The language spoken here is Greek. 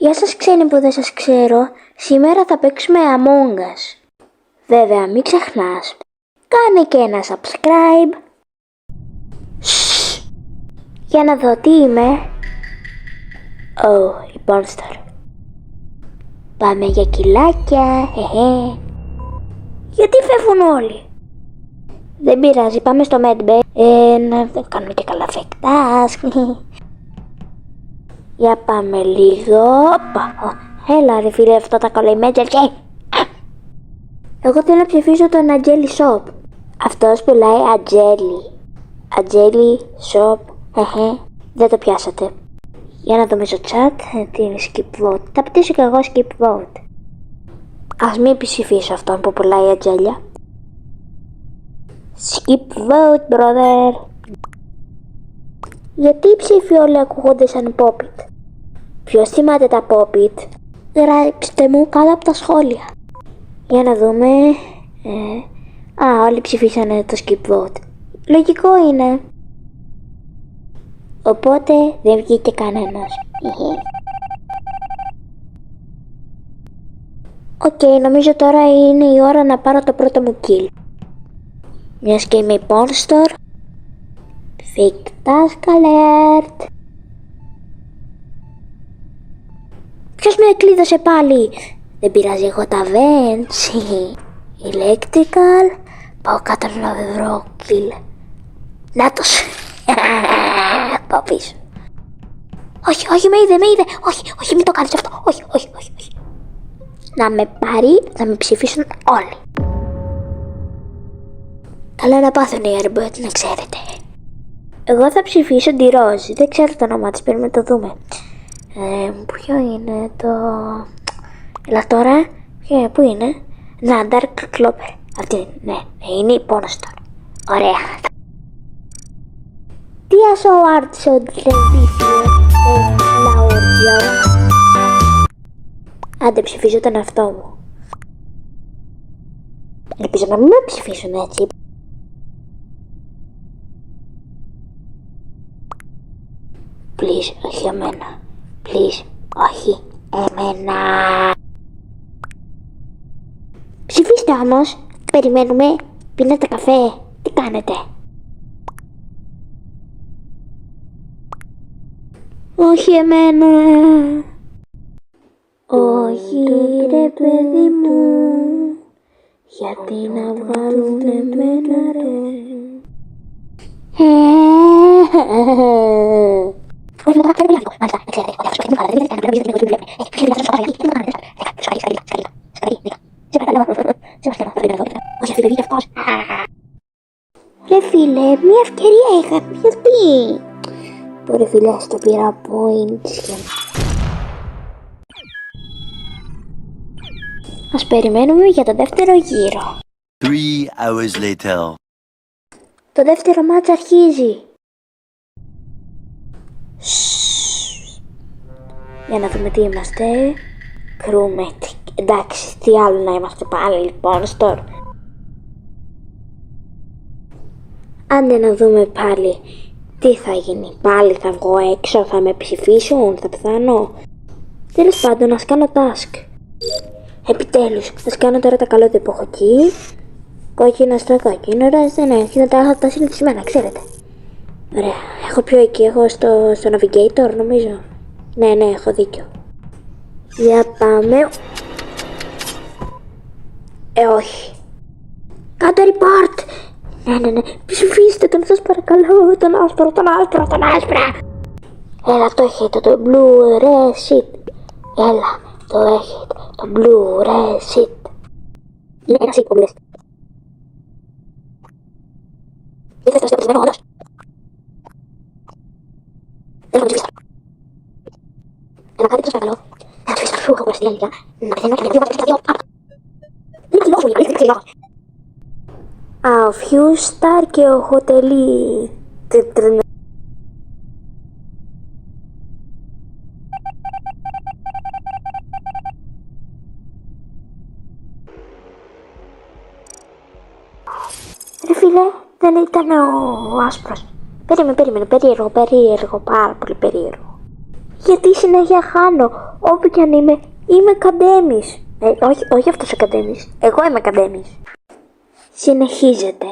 Γεια σας ξένοι που δεν σας ξέρω, σήμερα θα παίξουμε Among Us. Βέβαια μην ξεχνάς, κάνε και ένα subscribe. Για να δω τι είμαι. Η Pornstar. Πάμε για κιλάκια, Γιατί φεύγουν όλοι? Δεν πειράζει, πάμε στο medbay. Να κάνουμε και καλά fake task. Για πάμε λίγο. Έλα ρε φίλε, αυτά τα καλά imagine. Εγώ θέλω να ψηφίσω τον Αγγέλη Shop. Αυτός πουλάει Αγγέλη. Αγγέλη Shop. Δεν το πιάσατε. Για να δούμε στο chat τι είναι skip vote. Θα πατήσω και εγώ skip vote. Ας μην ψηφίσω αυτόν που πουλάει Αγγέλια. Skip vote brother. Γιατί οι ψήφοι όλοι ακούγονται σαν Poppit? Ποιος θυμάται τα Poppit? Γράψτε μου κάτω από τα σχόλια. Για να δούμε. Όλοι ψηφίσανε το skip vote. Λογικό είναι. Οπότε δεν βγήκε κανένας. Νομίζω τώρα είναι η ώρα να πάρω το πρώτο μου kill. Μιας και είμαι η Pornstar. Fake task alert. Ποιος με κλείδωσε πάλι? Δεν πειράζει, εγώ τα vents. Electrical. Πάω κάτω να βρω kill. Νάτος. Πάω πίσω. Όχι, με είδε. Όχι, μην το κάνεις αυτό. Όχι. Να με πάρει, να με ψηφίσουν όλοι. Καλά να πάθουν οι Airbot, να ξέρετε. Εγώ θα ψηφίσω τη Ροζ. Δεν ξέρω το όνομά της, πρέπει να το δούμε. Ποιο είναι το... Έλα τώρα. Πού είναι? Να, Dark Clover. Αυτή, ναι, είναι η Pornstar. Ωραία. Τι awards στο television Λαούργιο. Άντε ψηφίζω τον εαυτό μου. Ελπίζω να μην με ψηφίσουν έτσι. Please, όχι εμένα. Please, όχι εμένα. Ψηφίστε όμως. Περιμένουμε. Πίνετε καφέ. Τι κάνετε? Όχι εμένα. Όχι ρε παιδί μου. Γιατί να βγάλουν εμένα ρε? Όχι, μου το κάνει λίγο. Μάλιστα, δεν ξέρετε. Όχι, αυτό είναι πάρα. Δεν ξέρετε. Δεν ξέρετε. Όχι, αυτή είναι αυτός. Ρε φίλε, μια ευκαιρία είχα. Γιατί? Ρε φίλε, στο πήρα points. Ας περιμένουμε για το δεύτερο γύρο. 3 hours later. Το δεύτερο μάτς αρχίζει. Για να δούμε τι είμαστε. Crewmate. Εντάξει, τι άλλο να είμαστε πάλι λοιπόν store. Άντε να δούμε πάλι τι θα γίνει. Πάλι θα βγω έξω, θα με ψηφίσουν, θα πεθάνω. Τέλος πάντων, ας κάνω task. Επιτέλους, ας κάνω τώρα τα καλώδια που έχω εκεί. Κόκκινα στα κόκκινα, ναι, και τα συνηθισμένα, ξέρετε. Ωραία, έχω πιο εκεί, έχω στο navigator νομίζω. Ναι, έχω δίκιο. Για πάμε. Όχι. Κάντε report. Ναι. Ψηφίστε τον, σας παρακαλώ. Τον άσπρο. Έλα, το έχετε το blue receipt. Έλα, το έχετε το blue receipt. Είναι ένα seat που λες. Είστε στο στεπισμένο όντως. Δεν θα το ψηφίσω. Έλα, κάντε το παρακαλώ. Θα ψηφίσω σου, έχω κουραστεί αλήθεια. Να πεθαίνω και να δύο βάζω δύο. Είναι ξυλός μου, είναι ξυλός. Ο Fustar και ο Hoteli. Ρε φίλε, δεν ήταν ο άσπρος. Περίμενε, περίεργο, πάρα πολύ περίεργο. Γιατί συνέχεια χάνω. Όπου κι αν είμαι καντέμις. Όχι αυτός ο καντέμις. Εγώ είμαι καντέμις. Συνεχίζεται.